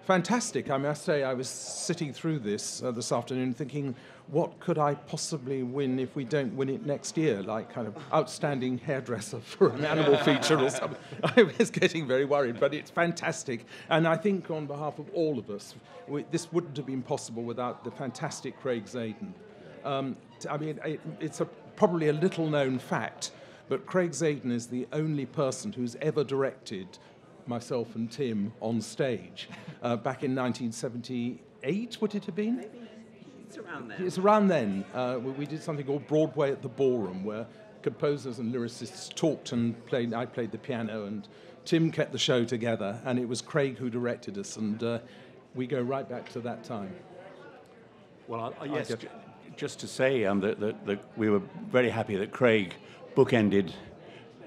fantastic. I must say, I was sitting through this this afternoon thinking, what could I possibly win if we don't win it next year? Like kind of outstanding hairdresser for an animal feature or something. I was getting very worried, but it's fantastic. And I think on behalf of all of us, this wouldn't have been possible without the fantastic Craig Zadan. I mean, it's probably a little-known fact, but Craig Zadan is the only person who's ever directed myself and Tim on stage back in 1978, would it have been? Maybe. It's around then. It's around then. We did something called Broadway at the Ballroom, where composers and lyricists talked and played. I played the piano, and Tim kept the show together, and it was Craig who directed us, and we go right back to that time. Well, yes, just to say that we were very happy that Craig bookended.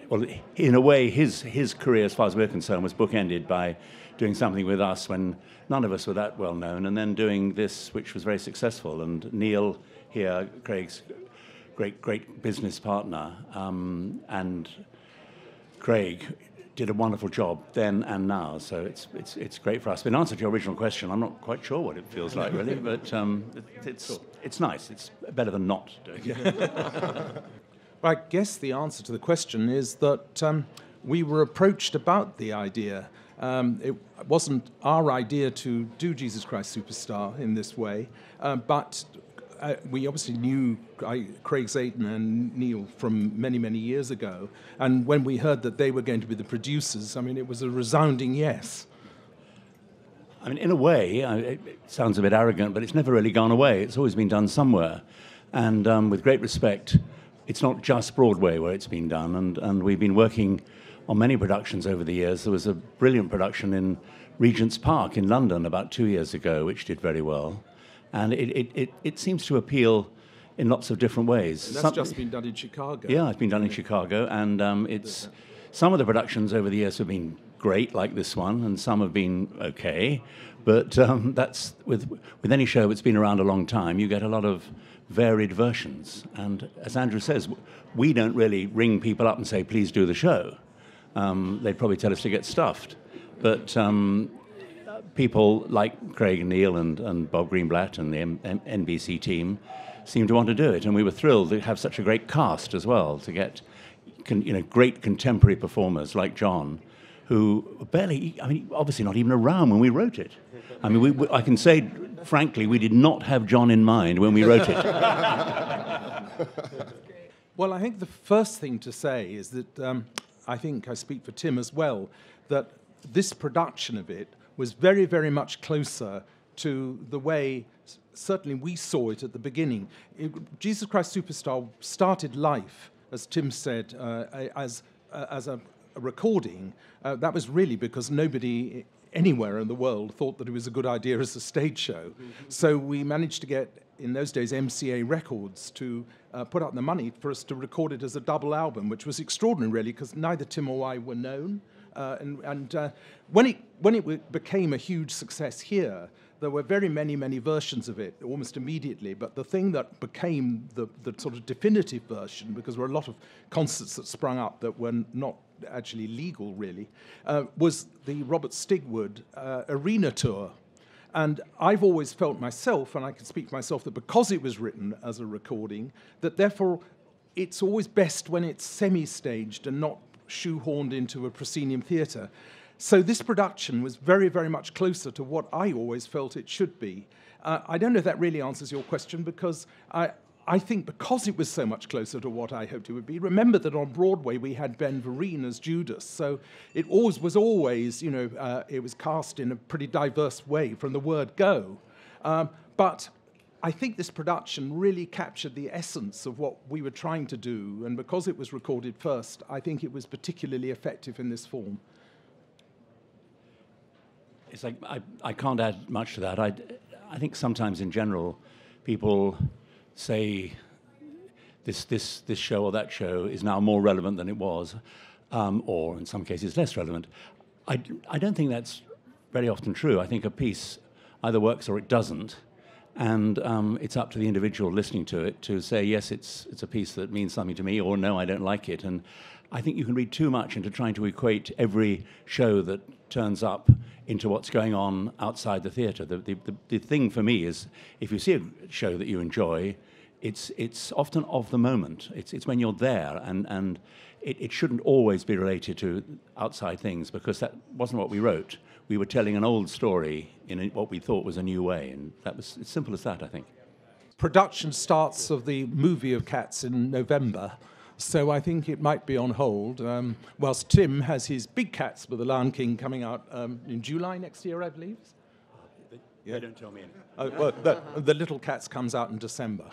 Well, in a way, his career, as far as we're concerned, was bookended by doing something with us when none of us were that well known, and then doing this, which was very successful. And Neil here, Craig's great business partner, and Craig did a wonderful job then and now. So it's great for us. But in answer to your original question, I'm not quite sure what it feels like really, but it's nice. It's better than not doing it. I guess the answer to the question is that we were approached about the idea. It wasn't our idea to do Jesus Christ Superstar in this way, but we obviously knew Craig Zadan and Neil from many, many years ago, and when we heard that they were going to be the producers, I mean, it was a resounding yes. I mean, in a way, it sounds a bit arrogant, but it's never really gone away. It's always been done somewhere, and with great respect, it's not just Broadway where it's been done, and we've been working on many productions over the years. There was a brilliant production in Regent's Park in London about 2 years ago, which did very well. And it seems to appeal in lots of different ways. And that's just been done in Chicago. Yeah, it's been done in Chicago, and some of the productions over the years have been great, like this one, and some have been okay. But that's with any show that's been around a long time, you get a lot of varied versions. And as Andrew says, we don't really ring people up and say, please do the show. They'd probably tell us to get stuffed. But people like Craig and Neil and Bob Greenblatt and the NBC team seem to want to do it. And we were thrilled to have such a great cast as well, to get great contemporary performers like John, who barely, I mean, obviously not even around when we wrote it. I mean, I can say, frankly, we did not have John in mind when we wrote it. Well, I think the first thing to say is that I think I speak for Tim as well, that this production of it was very, very much closer to the way certainly we saw it at the beginning. Jesus Christ Superstar started life, as Tim said, as a recording. That was really because nobody anywhere in the world thought that it was a good idea as a stage show. Mm-hmm. So we managed to get, in those days, MCA Records to put up the money for us to record it as a double album, which was extraordinary, really, because neither Tim or I were known. When it became a huge success here, there were very many versions of it almost immediately, but the thing that became the sort of definitive version, because there were a lot of concerts that sprung up that were not actually legal, really, was the Robert Stigwood arena tour. And I've always felt myself, and I can speak for myself, that because it was written as a recording, that therefore it's always best when it's semi-staged and not shoehorned into a proscenium theatre. So this production was very, very much closer to what I always felt it should be. I don't know if that really answers your question, because I think because it was so much closer to what I hoped it would be. Remember that on Broadway we had Ben Vereen as Judas, so it always was always, it was cast in a pretty diverse way from the word go. But I think this production really captured the essence of what we were trying to do, and because it was recorded first, I think it was particularly effective in this form. It's like I can't add much to that. I think sometimes in general people say this show or that show is now more relevant than it was, or in some cases less relevant. I don't think that's very often true. I think a piece either works or it doesn't, and it's up to the individual listening to it to say, yes, it's a piece that means something to me, or no, I don't like it. And I think you can read too much into trying to equate every show that turns up into what's going on outside the theatre. The thing for me is, if you see a show that you enjoy, it's often of the moment. It's when you're there, and it shouldn't always be related to outside things, because that wasn't what we wrote. We were telling an old story in what we thought was a new way, and that was as simple as that, I think. Production starts of the movie of Cats in November, so I think it might be on hold, whilst Tim has his big Cats with the Lion King coming out in July next year, I believe. They don't tell me anything. Well, the Little Cats comes out in December.